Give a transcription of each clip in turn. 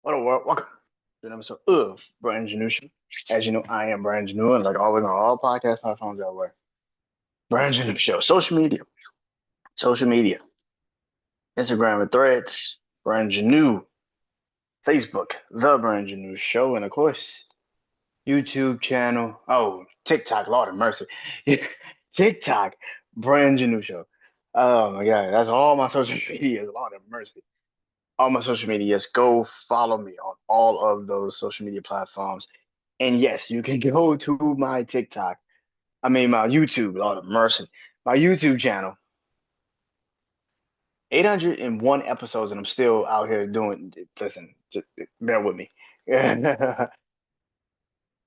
What a world. Welcome to an episode of BrandonJaneauShow. As you know, I am BrandonJaneau, and like always on all podcast platforms out there. BrandonJaneauShow. Social media. Instagram and Threads. BrandonJaneau. Facebook. The BrandonJaneauShow. And of course, YouTube channel. Oh, TikTok. Lord of mercy. TikTok. BrandonJaneauShow. Oh my God. That's all my social media. Lord of mercy. All my social medias. Go follow me on all of those social media platforms. And yes, you can go to my TikTok. My YouTube, Lord of mercy. My YouTube channel. 801 episodes, and I'm still out here doing. Listen, just bear with me. Go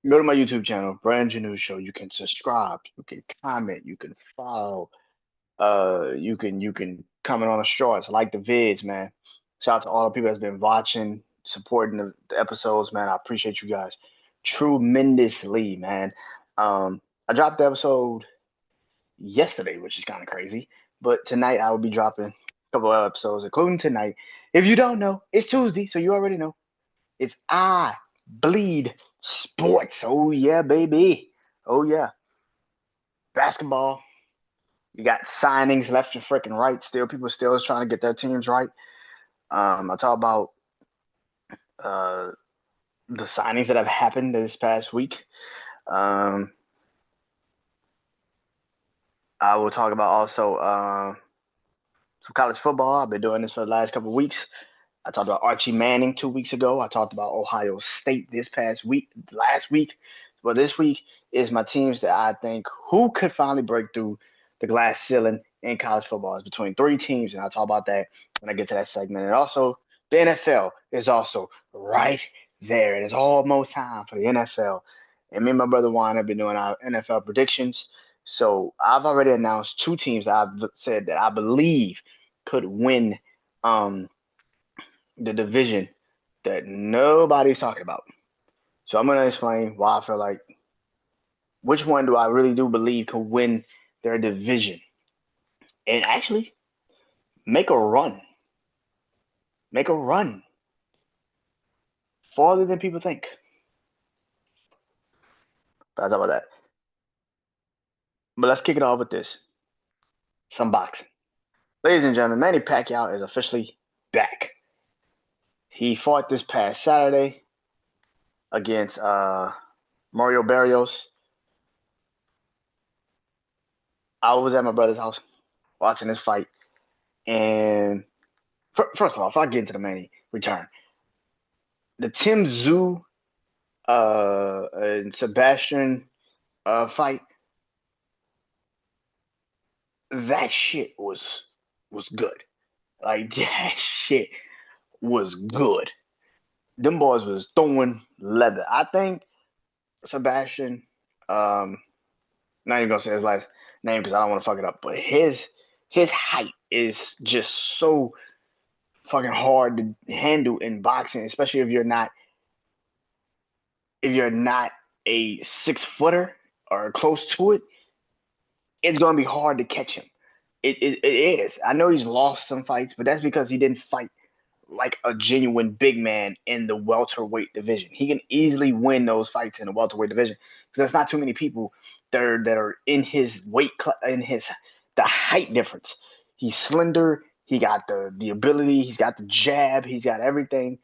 to my YouTube channel, Brand New Show. You can subscribe, you can comment, you can follow. You can comment on the shorts, like the vids, man. Shout out to all the people that's been watching, supporting the episodes, man. I appreciate you guys tremendously, man. I dropped the episode yesterday, which is kind of crazy. But tonight I will be dropping a couple of episodes, including tonight. If you don't know, it's Tuesday, so you already know. It's I Bleed Sports. Oh yeah, baby. Oh yeah. Basketball. You got signings left and freaking right. Still, people still trying to get their teams right. I talk about uh, the signings that have happened this past week. Um, I will talk about also some college football. I've been doing this for the last couple of weeks. I talked about Archie Manning 2 weeks ago. I talked about Ohio State this past week, last week. But this week is my teams that I think who could finally break through the glass ceiling in college football. It's between three teams, and I'll talk about that when I get to that segment. And also, the NFL is also right there. It is almost time for the NFL. And me and my brother Juan have been doing our NFL predictions. So I've already announced two teams that I've said that I believe could win um, the division that nobody's talking about. So I'm gonna explain why I feel like which one do I really do believe could win their division and actually make a run, make a run farther than people think. But I'll talk about that. But let's kick it off with this: some boxing. Ladies and gentlemen, Manny Pacquiao is officially back. He fought this past Saturday against Mario Barrios. I was at my brother's house watching this fight, and first of all, if I get into the main return, the Tim Zoo and Sebastian fight, that shit was good. Like that shit was good. Them boys was throwing leather. I think Sebastian, not even gonna say his last name because I don't want to fuck it up, but his height is just so fucking hard to handle in boxing, especially if you're not a 6 footer or close to it. It's gonna be hard to catch him. It is. I know he's lost some fights, but that's because he didn't fight like a genuine big man in the welterweight division. He can easily win those fights in the welterweight division because there's not too many people that are in his in his the height difference. He's slender. He got the ability. He's got the jab. He's got everything.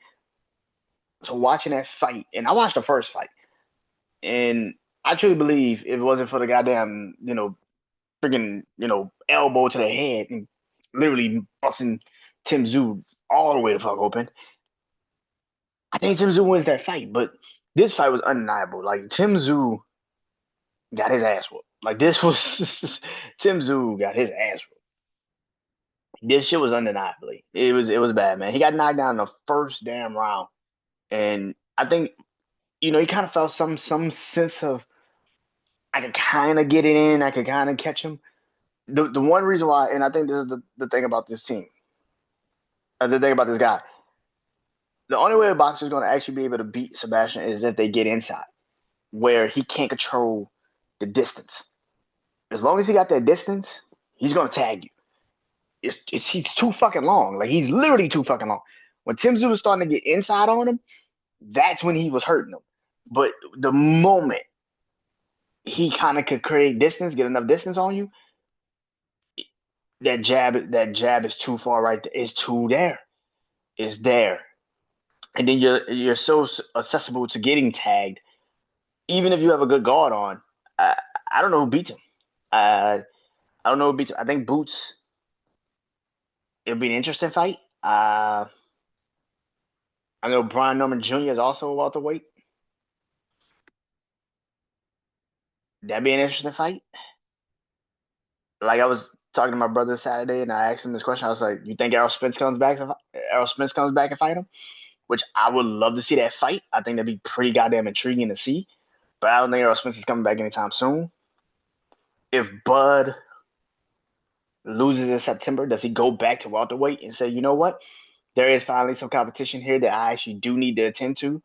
So watching that fight, and I watched the first fight, and I truly believe if it wasn't for the goddamn freaking elbow to the head and literally busting Tim Zoo all the way the fuck open, I think Tim Zoo wins that fight. But this fight was undeniable. Like Tim Zoo got his ass whooped. Like this was Tim Zoo got his ass whooped. This shit was undeniably. It was bad, man. He got knocked down in the first damn round, and I think he kind of felt some sense of I could kind of get it in. I could kind of catch him. The one reason why, and I think this is the thing about this team, the thing about this guy. The only way a boxer is going to actually be able to beat Sebastian is if they get inside, where he can't control the distance. As long as he got that distance, he's going to tag you. He's too fucking long. Like he's literally too fucking long. When Tim Tszyu was starting to get inside on him, that's when he was hurting him. But the moment he kind of could create distance, get enough distance on you, that jab is too far right there. It's too there. It's there. And then you're so accessible to getting tagged. Even if you have a good guard on, I, I don't know who beats him. I I don't know who beats him. I think Boots. It'll be an interesting fight. I know Brian Norman Jr. is also a welterweight. That'd be an interesting fight. Like I was talking to my brother Saturday, and I asked him this question. I was like, "You think Errol Spence comes back? Errol Spence comes back and fight him?" Which I would love to see that fight. I think that'd be pretty goddamn intriguing to see. But I don't think Errol Spence is coming back anytime soon. If Bud loses in September, does he go back to welterweight and say, you know what? There is finally some competition here that I actually do need to attend to?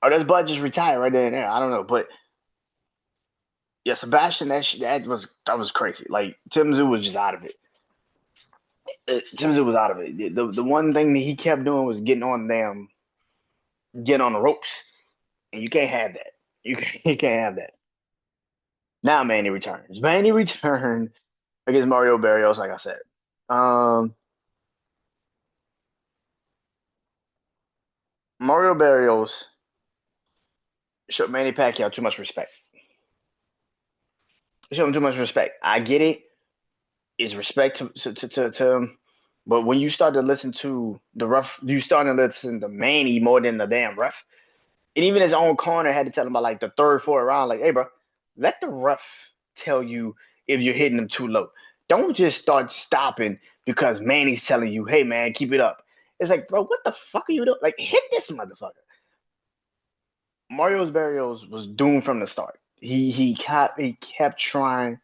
Or does Bud just retire right then and there? I don't know. But yeah, Sebastian, that was crazy. Like Tim Tszyu was just out of it. Tim Tszyu was out of it. The one thing that he kept doing was getting on the ropes, and you can't have that. You can't have that. Now Manny returns. Manny returned against Mario Barrios, like I said. Um, Mario Barrios showed Manny Pacquiao too much respect. Showed him too much respect. I get it. It's respect to him. But when you start to listen to the ref, you start to listen to Manny more than the damn ref. And even his own corner had to tell him about like the third, fourth round, like, hey, bro, let the ref tell you if you're hitting them too low. Don't just start stopping because Manny's telling you, hey, man, keep it up. It's like, bro, what the fuck are you doing? Like, hit this motherfucker. Mario Barrios was doomed from the start. He kept trying.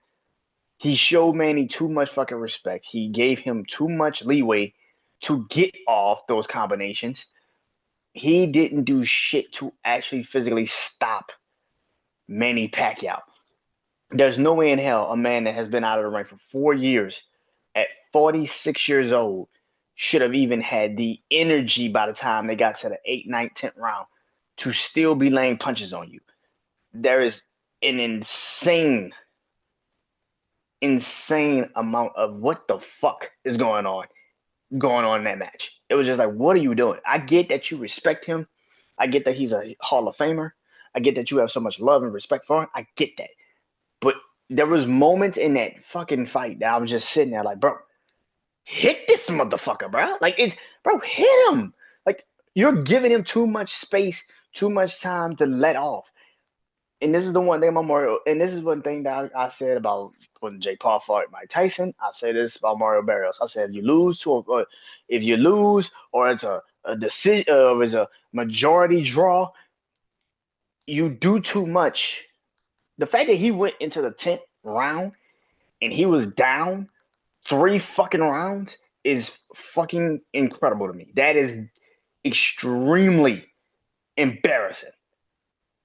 He showed Manny too much fucking respect. He gave him too much leeway to get off those combinations. He didn't do shit to actually physically stop Manny Pacquiao. There's no way in hell a man that has been out of the ring for 4 years at 46 years old should have even had the energy by the time they got to the 8th, 9th, 10th round to still be laying punches on you. There is an insane amount of what the fuck is going on in that match. It was just like, what are you doing? I get that you respect him. I get that he's a Hall of Famer. I get that you have so much love and respect for him. I get that. But there was moments in that fucking fight that I was just sitting there like, bro, hit this motherfucker, bro. Like it's bro, hit him. Like you're giving him too much space, too much time to let off. And this is the one thing Mario, and this is one thing that I said about when Jake Paul fought Mike Tyson. I say this about Mario Barrios. I said if you lose, or it's a decision, or it's a majority draw, you do too much. The fact that he went into the 10th round and he was down 3 fucking rounds is fucking incredible to me. That is extremely embarrassing.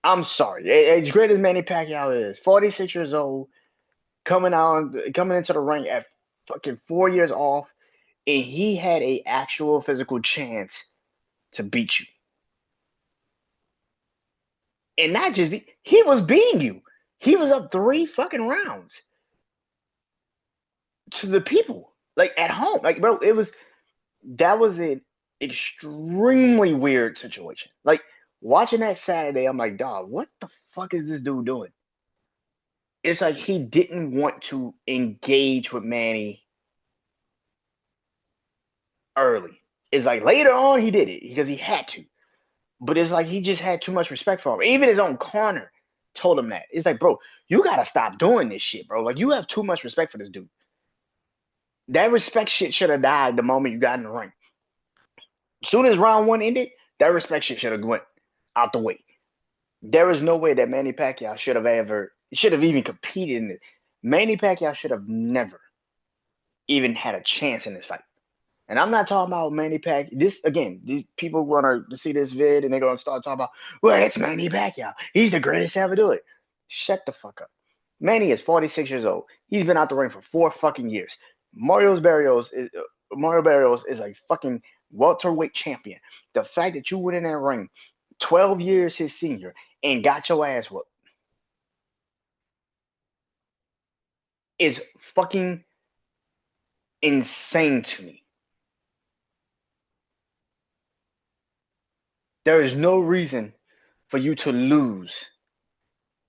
I'm sorry. As great as Manny Pacquiao is, 46 years old, coming into the ring at fucking 4 years off, and he had a actual physical chance to beat you. And not just he was beating you. He was up 3 fucking rounds to the people. Like at home. Like, bro, that was an extremely weird situation. Like watching that Saturday, I'm like, dog, what the fuck is this dude doing? It's like he didn't want to engage with Manny early. It's like later on he did it because he had to. But it's like he just had too much respect for him. Even his own corner told him that. It's like, bro, you gotta stop doing this shit, bro. Like you have too much respect for this dude. That respect shit should have died the moment you got in the ring. As soon as round one ended, that respect shit should have went out the way. There is no way that Manny Pacquiao should have even competed in it. Manny Pacquiao should have never even had a chance in this fight. And I'm not talking about Manny Pacquiao. This again, these people want to see this vid and they're gonna start talking about, well, it's Manny Pacquiao. He's the greatest to ever do it. Shut the fuck up. Manny is 46 years old. He's been out the ring for 4 fucking years. Mario Barrios is Mario Barrios is a fucking welterweight champion. The fact that you went in that ring 12 years his senior and got your ass whooped is fucking insane to me. There is no reason for you to lose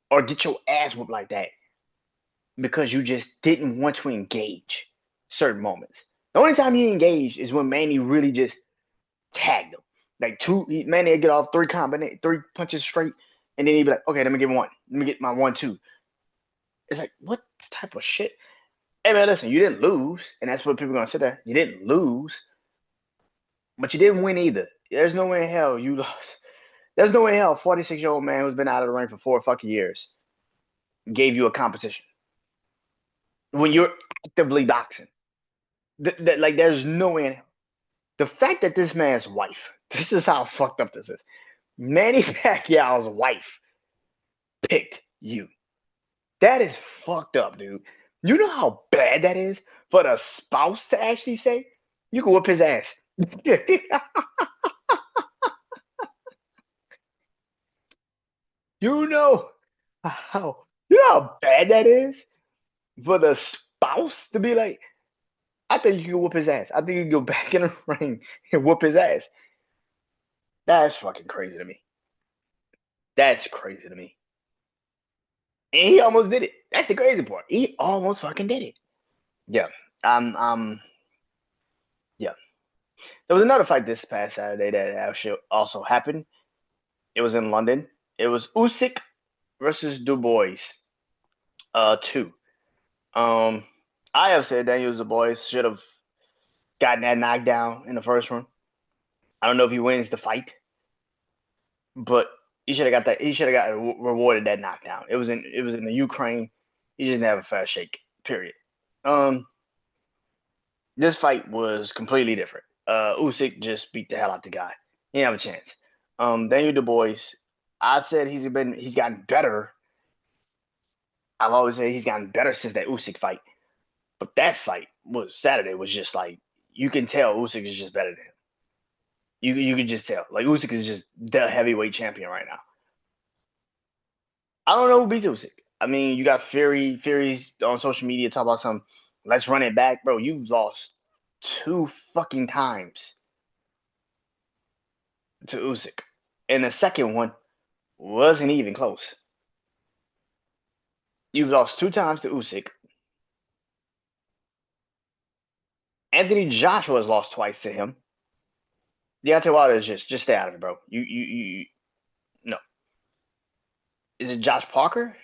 or get your ass whooped like that because you just didn't want to engage certain moments. The only time he engaged is when Manny really just tagged him. Like Manny would get off three punches straight, and then he'd be like, okay, let me get one. Let me get my 1-2. It's like, what type of shit? Hey man, listen, you didn't lose, and that's what people are gonna sit there. You didn't lose, but you didn't win either. There's no way in hell you lost. There's no way in hell a 46-year-old man who's been out of the ring for 4 fucking years gave you a competition when you're actively boxing. Like, there's no way in hell. The fact that this man's wife, this is how fucked up this is. Manny Pacquiao's wife picked you. That is fucked up, dude. You know how bad that is for the spouse to actually say, you can whoop his ass. you know how bad that is for the spouse to be like, I think you can whoop his ass. I think you can go back in the ring and whoop his ass. That's fucking crazy to me. That's crazy to me. And he almost did it. That's the crazy part. He almost fucking did it. Yeah. Yeah. There was another fight this past Saturday that actually also happened. It was in London. It was Usyk versus Dubois. Two. Um, I have said Daniel Dubois should have gotten that knockdown in the first one. I don't know if he wins the fight, but he should have got that. He should have got rewarded that knockdown. It was in the Ukraine. He just didn't have a fast shake. Period. Um, this fight was completely different. Usyk just beat the hell out the guy. He didn't have a chance. Daniel Dubois, I said he's gotten better. I've always said he's gotten better since that Usyk fight. But that fight was Saturday was just like you can tell Usyk is just better than him. You could just tell. Like Usyk is just the heavyweight champion right now. I don't know who beats Usyk. I mean, you got Fury's on social media talk about some. Let's run it back, bro. You've lost two fucking times to Usyk, and the second one wasn't even close. You've lost two times to Usyk. Anthony Joshua has lost twice to him. Deontay Wilder is just stay out of it, bro. You no. Is it Josh Parker?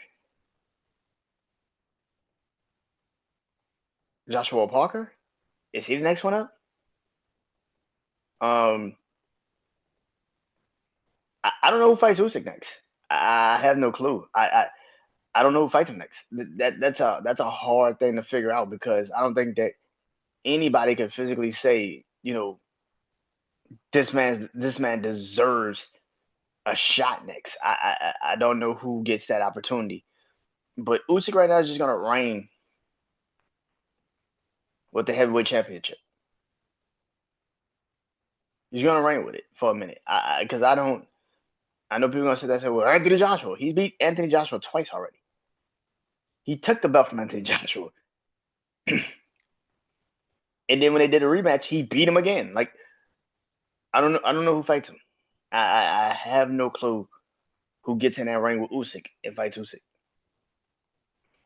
Joshua Parker? Is he the next one up? Um, I don't know who fights Usyk next. I have no clue. I don't know who fights him next. That's a hard thing to figure out because I don't think that anybody can physically say, this man deserves a shot next. I don't know who gets that opportunity. But Usyk right now is just gonna reign with the heavyweight championship. He's gonna reign with it for a minute. Because I don't. I know people are gonna sit there and say, "Well, Anthony Joshua, he's beat Anthony Joshua twice already. He took the belt from Anthony Joshua, and then when they did a rematch, he beat him again. Like I don't know. I don't know who fights him. I have no clue who gets in that ring with Usyk and fights Usyk.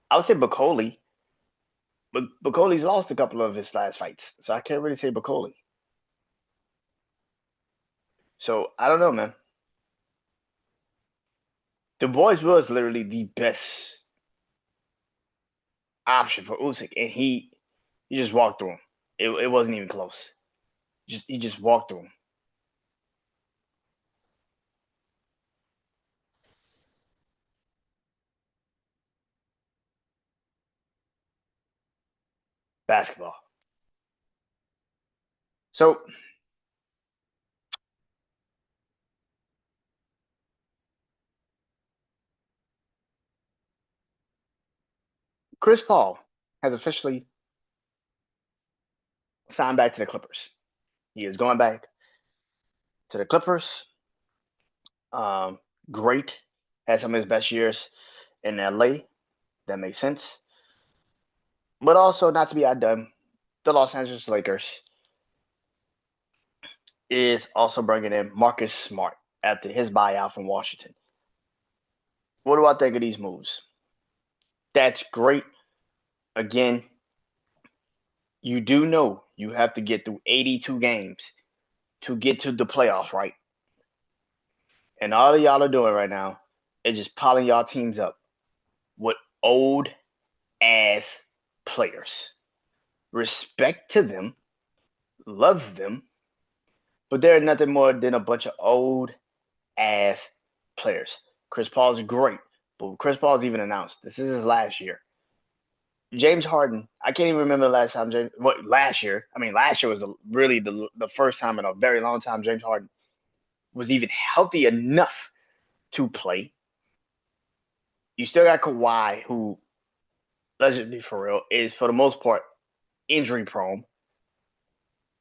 I would say Bakoli, but Bakoli's lost a couple of his last fights, so I can't really say Bakoli. So I don't know, man. The boys was literally the best option for Usyk, and he just walked through him. It wasn't even close. He just walked through him. Basketball. So Chris Paul has officially signed back to the Clippers. He is going back to the Clippers. Um, Great. Had some of his best years in LA. That makes sense. But also, not to be outdone, the Los Angeles Lakers is also bringing in Marcus Smart after his buyout from Washington. What do I think of these moves? That's great. Again, you do know you have to get through 82 games to get to the playoffs, right? And all y'all are doing right now is just piling y'all teams up with old ass players. Respect to them, love them, but they're nothing more than a bunch of old ass players. Chris Paul's great, but Chris Paul's even announced this is his last year. James Harden, I can't even remember the last time last year. I mean, last year was really the first time in a very long time James Harden was even healthy enough to play. You still got Kawhi, who, let's just be for real, is for the most part injury prone.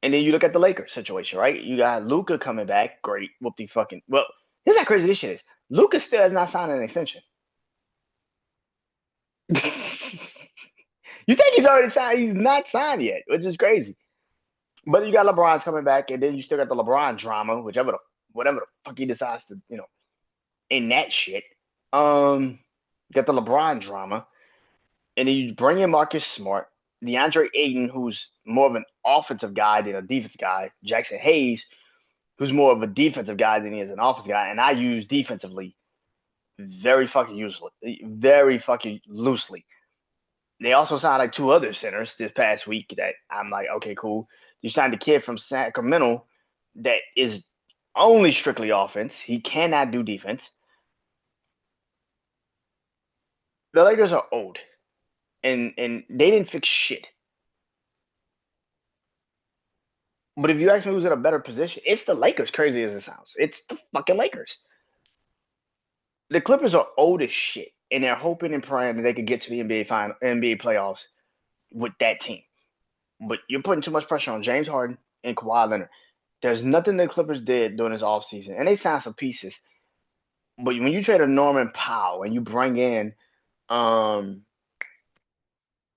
And then you look at the Lakers situation, right? You got Luka coming back, great. Whoop-de fucking. Well, here's how crazy this shit is. Luka still has not signed an extension. You think he's already signed? He's not signed yet, which is crazy. But you got LeBron's coming back, and then you still got the LeBron drama, whatever the fuck he decides to, in that shit. You got the LeBron drama, and then you bring in Marcus Smart, DeAndre Ayton, who's more of an offensive guy than a defensive guy, Jackson Hayes, who's more of a defensive guy than he is an offensive guy, and I use defensively very fucking loosely. They also signed like two other centers this past week that I'm like, okay, cool. You signed a kid from Sacramento that is only strictly offense. He cannot do defense. The Lakers are old, and they didn't fix shit. But if you ask me who's in a better position, it's the Lakers, crazy as it sounds. It's the fucking Lakers. The Clippers are old as shit, and they're hoping and praying that they could get to the NBA playoffs with that team. But you're putting too much pressure on James Harden and Kawhi Leonard. There's nothing the Clippers did during this offseason, and they signed some pieces. But when you trade a Norman Powell and you bring in,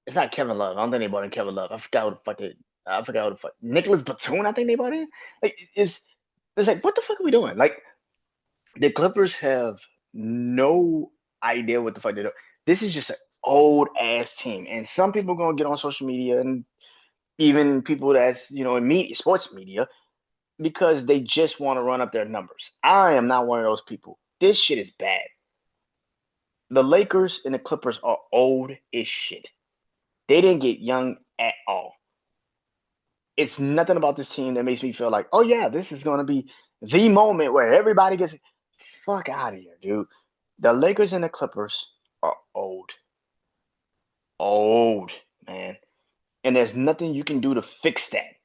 it's not Kevin Love. I don't think they brought in Kevin Love. I forgot who the fuck. Nicholas Batum, I think they brought in. Like it's like, what the fuck are we doing? Like the Clippers have no idea what the fuck they're doing. This is just an old ass team, and some people are gonna get on social media and even people that's in media, sports media, because they just want to run up their numbers. I am not one of those people. This shit is bad. The Lakers and the Clippers are old as shit. They didn't get young at all. It's nothing about this team that makes me feel like, oh yeah, this is going to be the moment where everybody gets fuck out of here, dude. The Lakers and the Clippers are old. Old, man. And there's nothing you can do to fix that.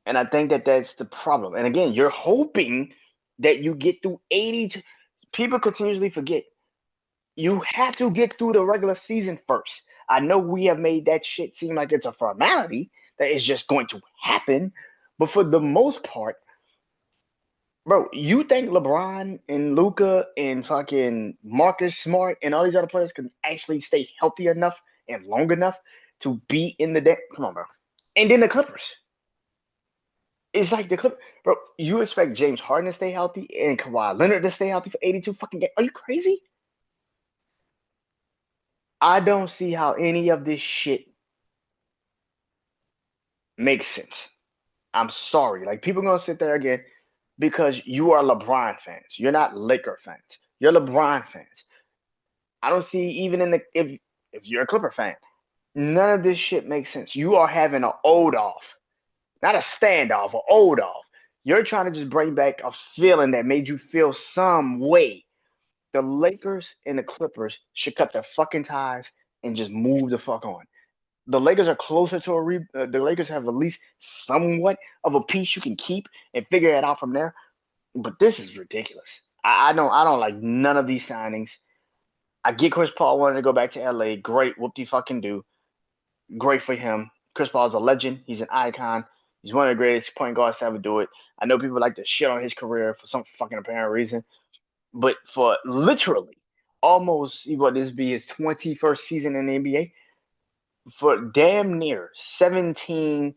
And I think that that's the problem. And again, you're hoping that you get through 82. People continuously forget. You have to get through the regular season first. I know we have made that shit seem like it's a formality that is just going to happen. But for the most part, bro, you think LeBron and Luka and fucking Marcus Smart and all these other players can actually stay healthy enough and long enough to be in the day? Come on, bro. And then the Clippers. It's like the Clippers. Bro, you expect James Harden to stay healthy and Kawhi Leonard to stay healthy for 82 fucking games? Are you crazy? I don't see how any of this shit makes sense. I'm sorry. Like, people are going to sit there again because you are LeBron fans. You're not Laker fans. You're LeBron fans. I don't see even if you're a Clipper fan, none of this shit makes sense. You are having an old off, not a standoff, an old off. You're trying to just bring back a feeling that made you feel some way. The Lakers and the Clippers should cut their fucking ties and just move the fuck on. The Lakers are closer to the Lakers have at least somewhat of a piece you can keep and figure it out from there. But this is ridiculous. I don't like none of these signings. I get Chris Paul wanted to go back to LA. Great, whoop de fucking do. Great for him. Chris Paul is a legend. He's an icon. He's one of the greatest point guards to ever do it. I know people like to shit on his career for some fucking apparent reason, but for literally almost what this be his 21st season in the NBA, for damn near 17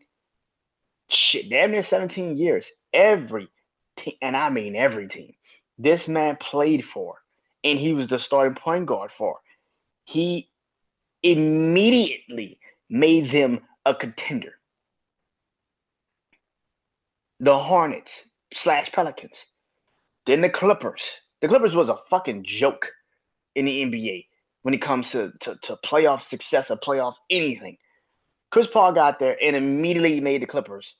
years, every team, and I mean every team, this man played for, and he was the starting point guard for. He immediately made them a contender. The Hornets slash Pelicans, then the Clippers. The Clippers was a fucking joke in the NBA when it comes to playoff success or playoff anything. Chris Paul got there and immediately made the Clippers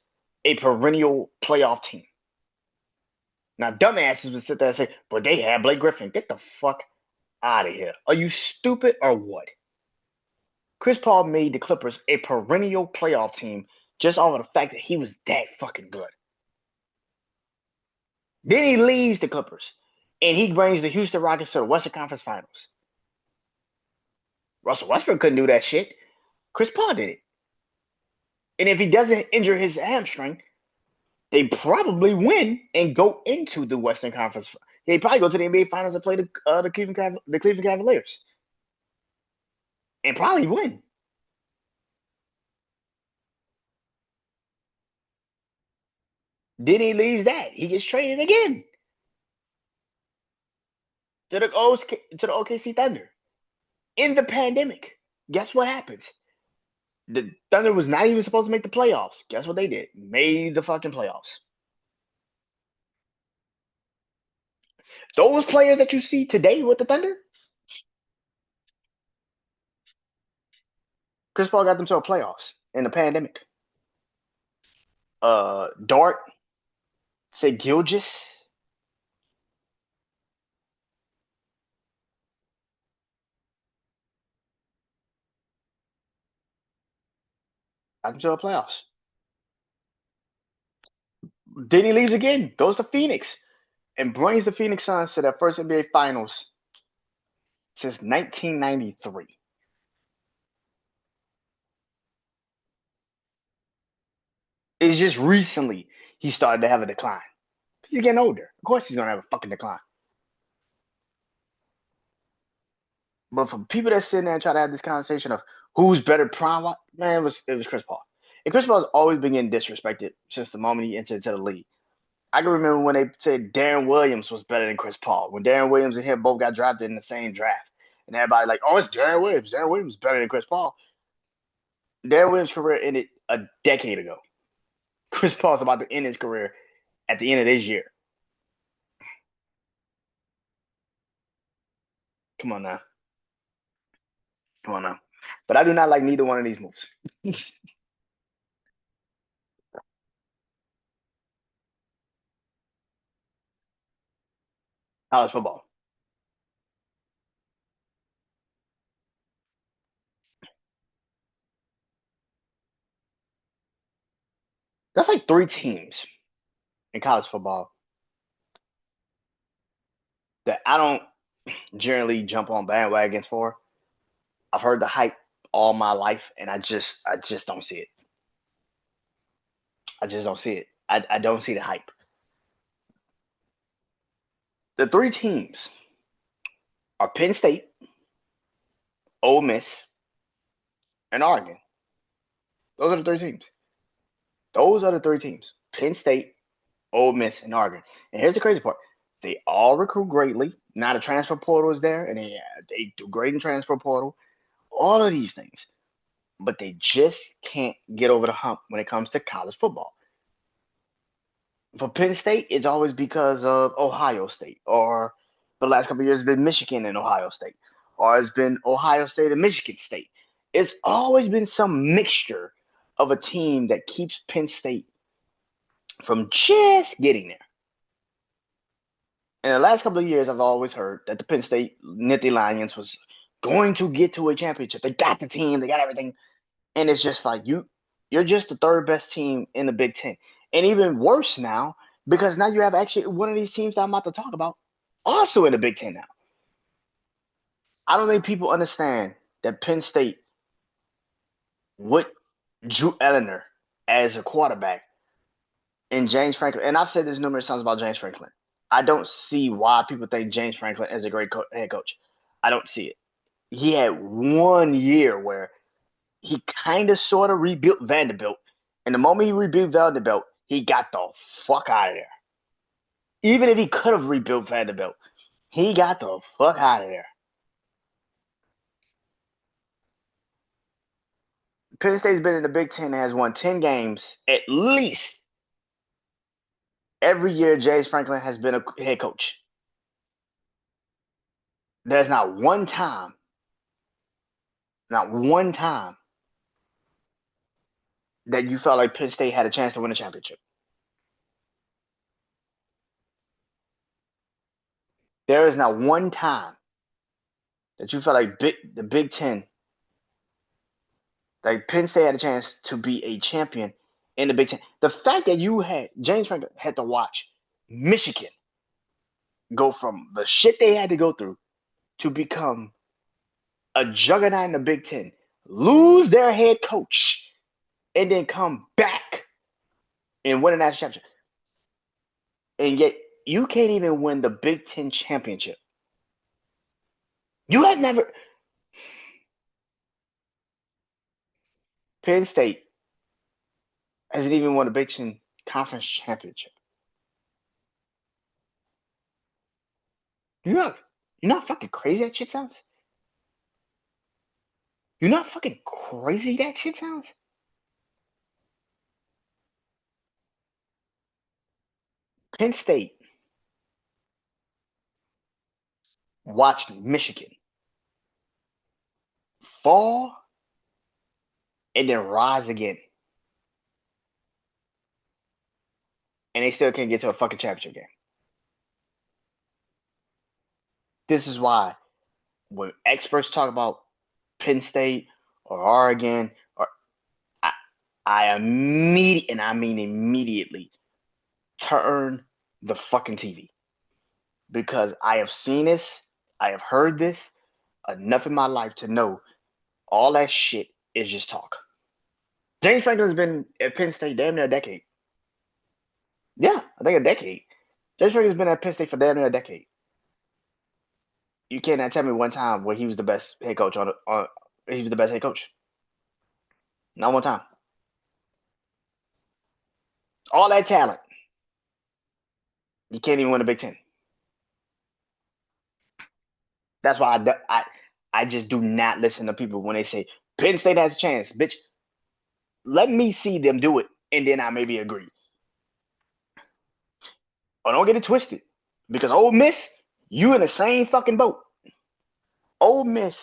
a perennial playoff team. Now, dumbasses would sit there and say, but they had Blake Griffin. Get the fuck out of here. Are you stupid or what? Chris Paul made the Clippers a perennial playoff team just off of the fact that he was that fucking good. Then he leaves the Clippers and he brings the Houston Rockets to the Western Conference Finals. Russell Westbrook couldn't do that shit. Chris Paul did it. And if he doesn't injure his hamstring, they probably win and go into the Western Conference. They probably go to the NBA Finals and play the Cleveland Cavaliers, and probably win. Then he leaves that. He gets traded again to the OKC Thunder in the pandemic. Guess what happens? The Thunder was not even supposed to make the playoffs. Guess what they did? Made the fucking playoffs. Those players that you see today with the Thunder, Chris Paul got them to the playoffs in the pandemic. Dart, say Gilgis. Got them to the playoffs. Then he leaves again, goes to Phoenix, and brings the Phoenix Suns to their first NBA Finals since 1993. It's just recently he started to have a decline. He's getting older. Of course he's gonna have a fucking decline. But for people that sit there and try to have this conversation of who's better prime, man, it was Chris Paul. And Chris Paul's always been getting disrespected since the moment he entered into the league. I can remember when they said Darren Williams was better than Chris Paul. When Darren Williams and him both got drafted in the same draft. And everybody like, oh, it's Darren Williams. Darren Williams is better than Chris Paul. Darren Williams' career ended a decade ago. Chris Paul's about to end his career at the end of this year. Come on now. Come on now. But I do not like neither one of these moves. College football. That's like three teams in college football that I don't generally jump on bandwagons for. I've heard the hype all my life, and I just don't see it. I just don't see it. I don't see the hype. The three teams are Penn State, Ole Miss, and Oregon. Those are the three teams. Those are the three teams. Penn State, Ole Miss, and Oregon. And here's the crazy part. They all recruit greatly. Now the transfer portal is there, and they do great in transfer portal. All of these things. But they just can't get over the hump when it comes to college football. For Penn State, it's always because of Ohio State, or for the last couple of years, it's been Michigan and Ohio State, or it's been Ohio State and Michigan State. It's always been some mixture of a team that keeps Penn State from just getting there. In the last couple of years, I've always heard that the Penn State Nittany Lions was going to get to a championship. They got the team, they got everything, and it's just like you're just the third best team in the Big Ten, and even worse now because now you have actually one of these teams that I'm about to talk about also in the Big Ten now. I don't think people understand that Penn State, what Drew Eleanor as a quarterback, and James Franklin. And I've said this numerous times about James Franklin. I don't see why people think James Franklin is a great head coach. I don't see it. He had 1 year where he kind of sort of rebuilt Vanderbilt. And the moment he rebuilt Vanderbilt, he got the fuck out of there. Even if he could have rebuilt Vanderbilt, he got the fuck out of there. Penn State's been in the Big Ten and has won 10 games at least every year James Franklin has been a head coach. There's not one time that you felt like Penn State had a chance to win a championship. There is not one time that you felt like the Big Ten, like Penn State had a chance to be a champion in the Big Ten. The fact that you had James Franklin had to watch Michigan go from the shit they had to go through to become a juggernaut in the Big Ten, lose their head coach, and then come back and win a national championship. And yet you can't even win the Big Ten championship. You have never. Penn State hasn't even won a Big Ten conference championship. You know, you're not fucking crazy that shit sounds. You're not fucking crazy that shit sounds. Penn State watched Michigan fall and then rise again, and they still can't get to a fucking championship game. This is why when experts talk about Penn State or Oregon, or I immediately, and I mean immediately, turn the fucking TV because I have seen this, I have heard this enough in my life to know all that shit is just talk. James Franklin's been at Penn State damn near a decade. Yeah, I think a decade. James Franklin's been at Penn State for damn near a decade. You cannot tell me one time where he was the best head coach he was the best head coach. Not one time. All that talent. You can't even win a Big Ten. That's why I just do not listen to people when they say Penn State has a chance. Bitch, let me see them do it, and then I maybe agree. Or don't get it twisted. Because Ole Miss, you in the same fucking boat. Ole Miss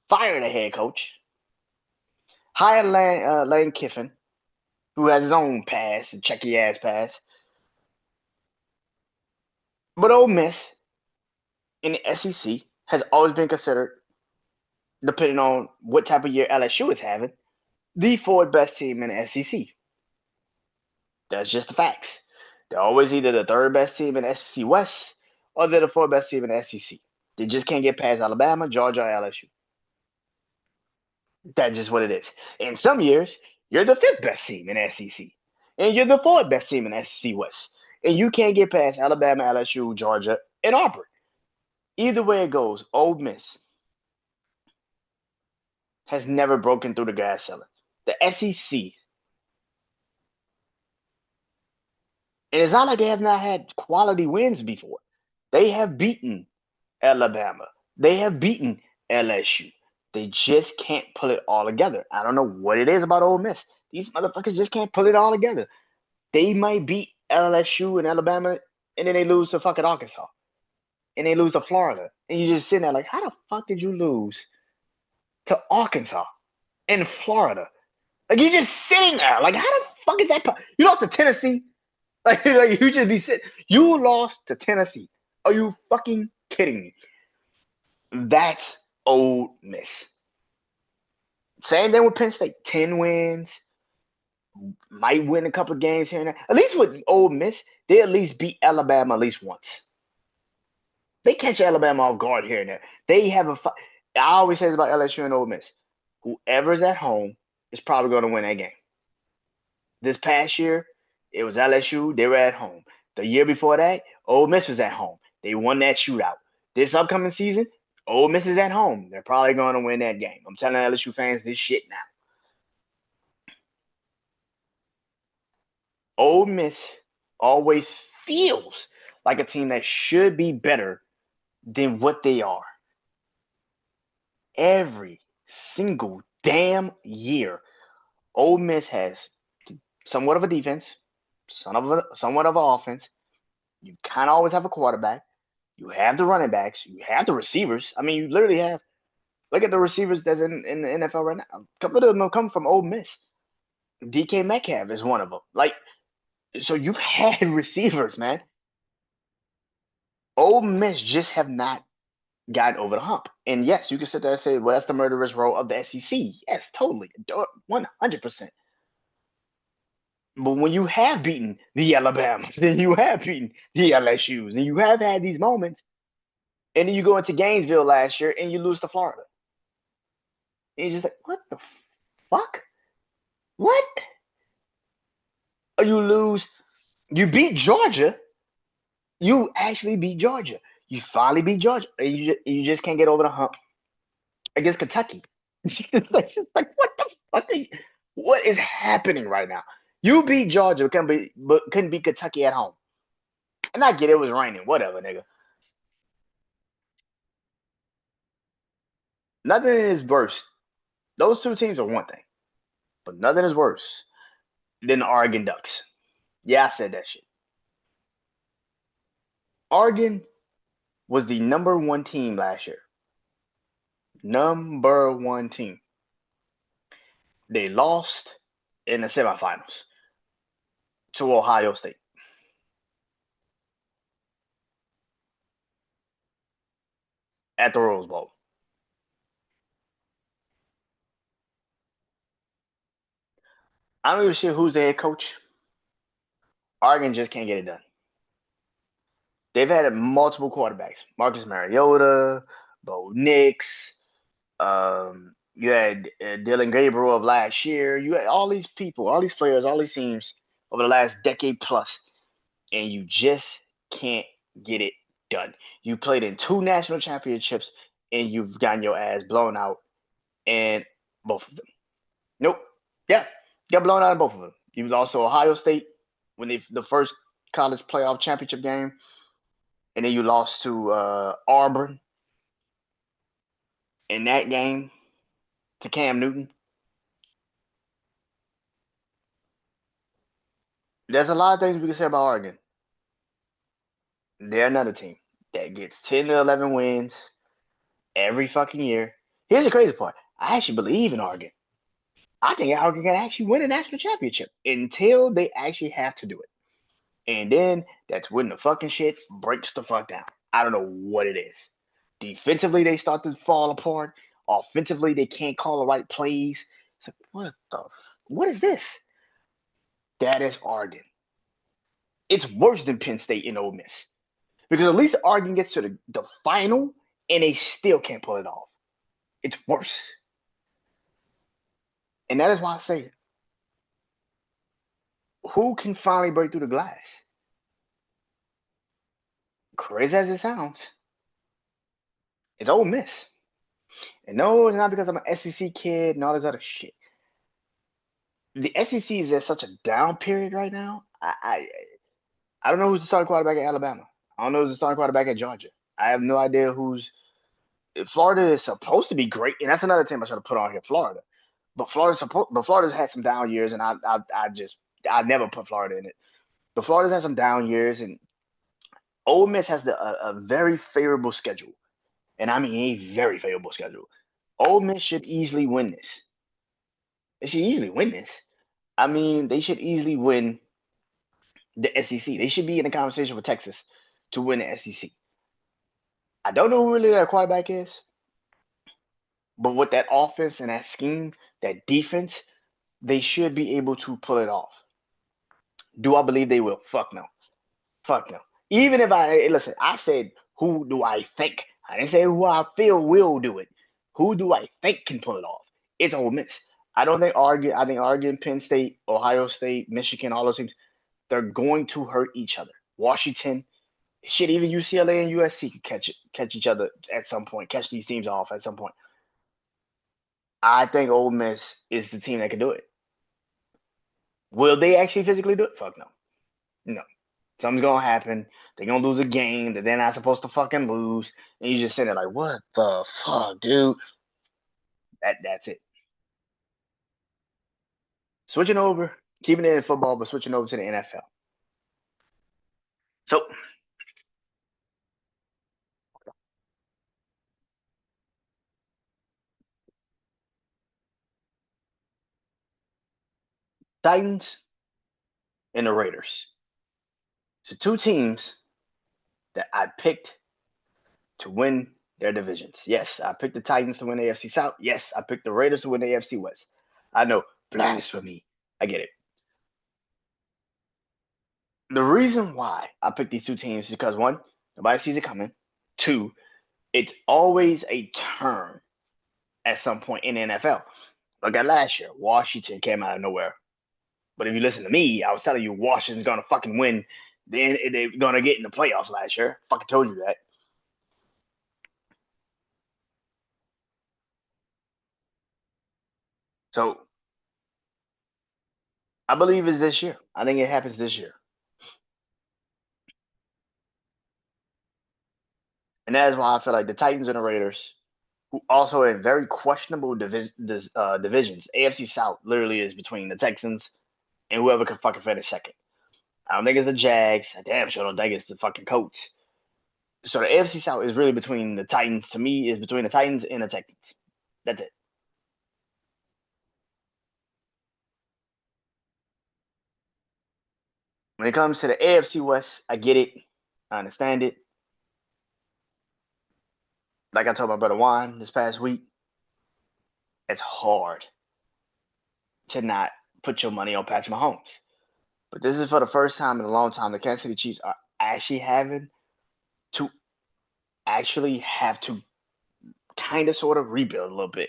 fired a head coach, hired Lane Kiffin, who has his own pass, a checky ass pass. But Ole Miss in the SEC has always been considered, depending on what type of year LSU is having, the fourth best team in the SEC. That's just the facts. They're always either the third best team in the SEC West or they're the fourth best team in the SEC. They just can't get past Alabama, Georgia, or LSU. That's just what it is. In some years, you're the fifth best team in the SEC, and you're the fourth best team in the SEC West, and you can't get past Alabama, LSU, Georgia, and Auburn. Either way it goes, Ole Miss has never broken through the glass ceiling. The SEC, and it's not like they have not had quality wins before. They have beaten Alabama. They have beaten LSU. They just can't pull it all together. I don't know what it is about Ole Miss. These motherfuckers just can't pull it all together. They might beat LSU and Alabama, and then they lose to fucking Arkansas. And they lose to Florida. And you're just sitting there like, how the fuck did you lose to Arkansas and Florida? Like, you're just sitting there. Like, how the fuck is that? You lost to Tennessee? Like you just be sitting. You lost to Tennessee. Are you fucking kidding me? That's Ole Miss. Same thing with Penn State. 10 wins. Might win a couple of games here and there. At least with Ole Miss, they at least beat Alabama at least once. They catch Alabama off guard here and there. They have I always say this about LSU and Ole Miss. Whoever's at home is probably going to win that game. This past year, it was LSU. They were at home. The year before that, Ole Miss was at home. They won that shootout. This upcoming season, Ole Miss is at home. They're probably going to win that game. I'm telling LSU fans this shit now. Ole Miss always feels like a team that should be better than what they are. Every single damn year, Ole Miss has somewhat of a defense, somewhat of an offense. You kind of always have a quarterback. You have the running backs. You have the receivers. I mean, you literally have. Look at the receivers that's in the NFL right now. A couple of them have come from Ole Miss. DK Metcalf is one of them. Like, so you've had receivers, man. Ole Miss just have not gotten over the hump. And yes, you can sit there and say, well, that's the murderous row of the SEC. Yes, totally. 100%. But when you have beaten the Alabamas, then you have beaten the LSUs, and you have had these moments, and then you go into Gainesville last year and you lose to Florida. And you're just like, what the fuck? What? Or you lose, you beat Georgia. You actually beat Georgia. You finally beat Georgia. And you just can't get over the hump against Kentucky. It's like, what the fuck? What is happening right now? You beat Georgia, but couldn't beat Kentucky at home. And I get it was raining. Whatever, nigga. Nothing is worse. Those two teams are one thing, but nothing is worse than the Oregon Ducks. Yeah, I said that shit. Oregon was the number one team last year. Number one team. They lost in the semifinals to Ohio State. At the Rose Bowl. I don't even sure who's the head coach. Oregon just can't get it done. They've had multiple quarterbacks: Marcus Mariota, Bo Nix. You had Dylan Gabriel of last year. You had all these people, all these players, all these teams over the last decade plus, and you just can't get it done. You played in 2 national championships, and you've gotten your ass blown out in both of them. Nope. Yeah, got blown out in both of them. You was also Ohio State when they the first college playoff championship game, and then you lost to Auburn in that game to Cam Newton. There's a lot of things we can say about Oregon. They're another team that gets 10 to 11 wins every fucking year. Here's the crazy part. I actually believe in Oregon. I think Oregon can actually win a national championship until they actually have to do it. And then that's when the fucking shit breaks the fuck down. I don't know what it is. Defensively, they start to fall apart. Offensively, they can't call the right plays. It's like, what is this? That is Oregon. It's worse than Penn State and Ole Miss. Because at least Oregon gets to the final and they still can't pull it off. It's worse. And that is why I say, who can finally break through the glass? Crazy as it sounds, it's Ole Miss. And no, it's not because I'm an SEC kid and all this other shit. The SEC is at such a down period right now. I don't know who's the starting quarterback at Alabama. I don't know who's the starting quarterback at Georgia. I have no idea who's. Florida is supposed to be great, and that's another team I should have put on here, Florida. But Florida's had some down years, and I never put Florida in it. But Florida's had some down years, and Ole Miss has a very favorable schedule, and I mean a very favorable schedule. Ole Miss should easily win this. They should easily win this. I mean, they should easily win the SEC. They should be in a conversation with Texas to win the SEC. I don't know who really their quarterback is, but with that offense and that scheme, that defense, they should be able to pull it off. Do I believe they will? Fuck no. Fuck no. Even if listen, I said, who do I think? I didn't say who I feel will do it. Who do I think can pull it off? It's Ole Miss. I don't think Oregon. I think Oregon, Penn State, Ohio State, Michigan, all those teams, they're going to hurt each other. Washington, shit, even UCLA and USC could catch each other at some point, catch these teams off at some point. I think Ole Miss is the team that can do it. Will they actually physically do it? Fuck no. No. Something's gonna happen. They're gonna lose a game that they're not supposed to fucking lose. And you just sitting there like, what the fuck, dude? That's it. Switching over, keeping it in football, but switching over to the NFL. So Titans and the Raiders. So two teams that I picked to win their divisions. Yes, I picked the Titans to win the AFC South. Yes, I picked the Raiders to win the AFC West. I know, blasphemy. I get it. The reason why I picked these two teams is because one, nobody sees it coming. Two, it's always a turn at some point in the NFL. Look at last year, Washington came out of nowhere. But if you listen to me, I was telling you Washington's gonna fucking win. Then they're gonna get in the playoffs last year. Fucking told you that. So I believe it's this year. I think it happens this year. And that is why I feel like the Titans and the Raiders, who also in very questionable divisions, AFC South literally is between the Texans and whoever can fucking finish second. I don't think it's the Jags. I damn sure don't think it's the fucking Colts. So the AFC South is really between the Titans. To me, is between the Titans and the Texans. That's it. When it comes to the AFC West, I get it. I understand it. Like I told my brother Juan this past week, it's hard to not put your money on Patrick Mahomes. But this is for the first time in a long time the Kansas City Chiefs are actually having to actually have to kind of sort of rebuild a little bit.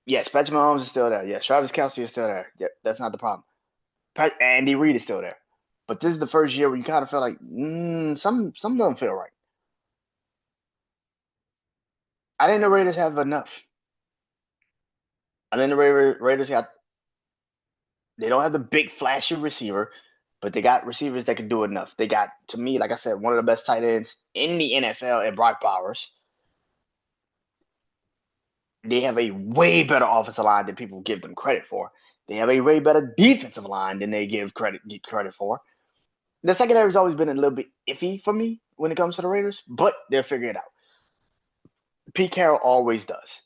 Yes, Patrick Mahomes is still there. Yes, Travis Kelce is still there. Yep, that's not the problem. Andy Reid is still there. But this is the first year where you kind of feel like some don't feel right. I think the Raiders have enough. I think the Raiders got they don't have the big flashy receiver, but they got receivers that can do enough. They got, to me, like I said, one of the best tight ends in the NFL and Brock Bowers. They have a way better offensive line than people give them credit for. They have a way better defensive line than they get credit for. The secondary has always been a little bit iffy for me when it comes to the Raiders, but they'll figure it out. Pete Carroll always does.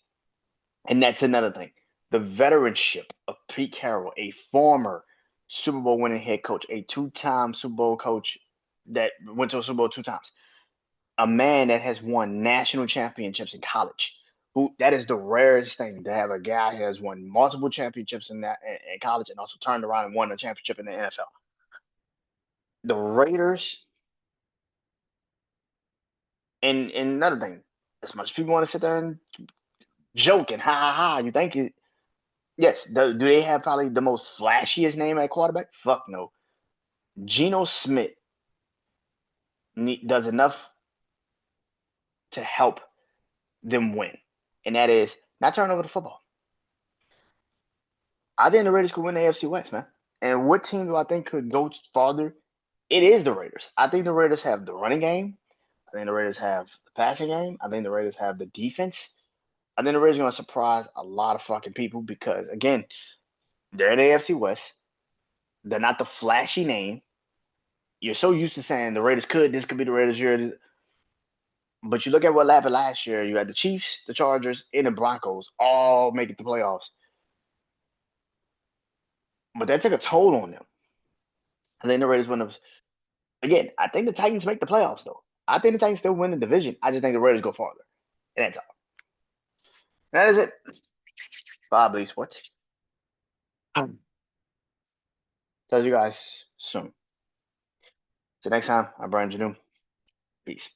And that's another thing. The veteranship of Pete Carroll, a former Super Bowl winning head coach, a two-time Super Bowl coach that went to a Super Bowl two times, a man that has won national championships in college. Who that is the rarest thing to have a guy who has won multiple championships in college and also turned around and won a championship in the NFL. The Raiders, and another thing, as much as people want to sit there and joke and ha ha ha, you think it. Yes, do they have probably the most flashiest name at quarterback? Fuck no. Geno Smith does enough to help them win, and that is not turn over the football. I think the Raiders could win the AFC West, man. And what team do I think could go farther? It is the Raiders. I think the Raiders have the running game. I think the Raiders have the passing game. I think the Raiders have the defense. I think the Raiders are going to surprise a lot of fucking people because, again, they're in the AFC West. They're not the flashy name. You're so used to saying the Raiders this could be the Raiders year. But you look at what happened last year. You had the Chiefs, the Chargers, and the Broncos all make it to playoffs. But that took a toll on them. I think the Raiders win. Again, I think the Titans make the playoffs, though. I think the Titans still win the division. I just think the Raiders go farther. And that's all. That is it. Bob Lee Sports. Tell you guys soon. Till next time, I'm Brian Janu. Peace.